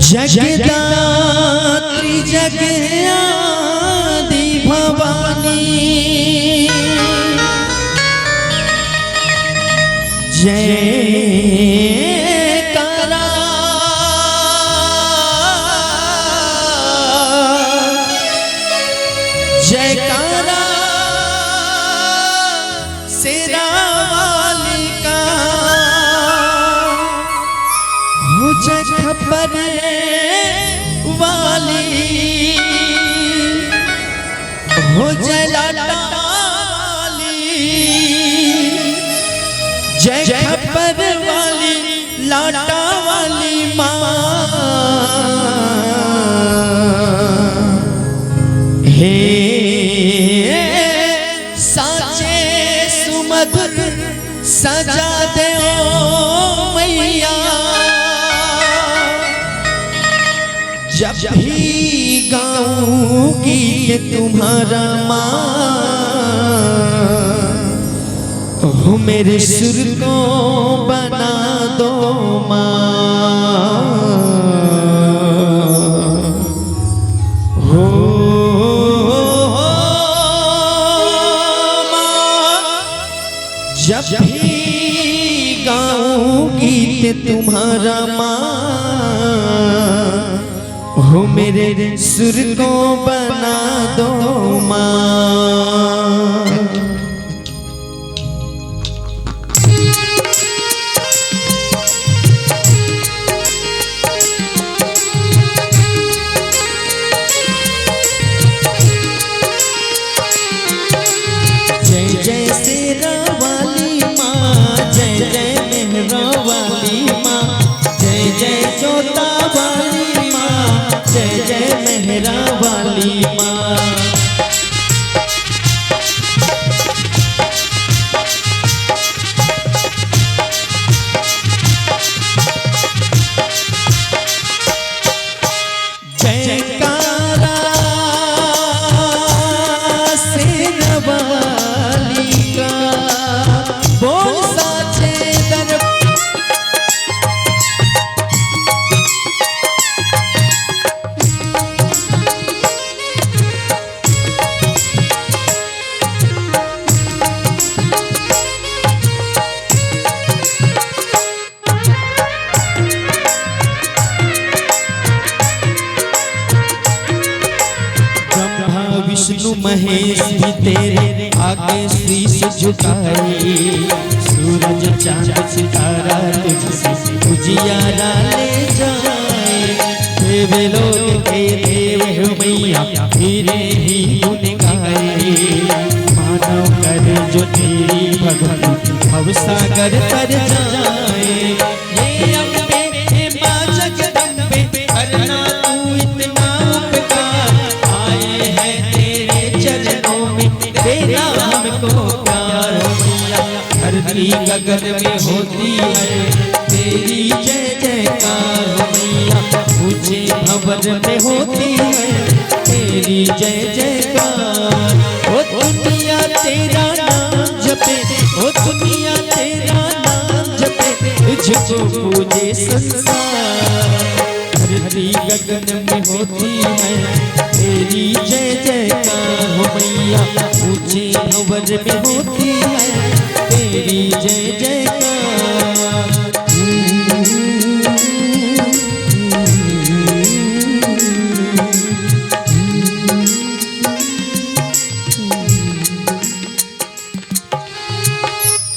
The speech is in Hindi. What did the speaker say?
जगदात्री जगयादि भवानी जय करा जयकारा शेरा वाली का हो जय खबर वाली हो जय लाटा वाली जय खबर वाली लाटा वाली माँ हे साचे सुमधुर सजा दे ओ मैया जब भी गाऊंगी कि तुम्हारा माँ हो मेरे सुर को बना दो माँ हो जब भी गाऊंगी कि तुम्हारा माँ हो मेरे सुर को बना दो माँ। जय जय शेरा वाली माँ जय जय मेहरा वाली माँ जय जय जोता वाली जय जय मेहरा वाली माँ जयकारा शेरा वाली का बोल साचे दर विष्णु महेश भी तेरे आगे शीश झुकाए सूरज चांद सितारा तुझसे उजियारा ले जाए देवे लोग के देव हो मैया तेरे ही गुण गाए मानव कर जो तेरी भक्ति भव सागर तर जाए ये अम्बे हे माँ जगदम्बे करना तू इतना उपकार आए हैं तेरा हमको प्यार हो मैया धरती गगन में होती है तेरी जय जयकार हो मैया ऊंचे भवन में होती है तेरी जय जयकार ओ दुनिया तेरा नाम जपे ओ दुनिया तेरा नाम जपे तुझको पूजे संसार धरती गगन में होती है तेरी जय जयकार हो मैया ऊंचे भवन में होती है तेरी जय जय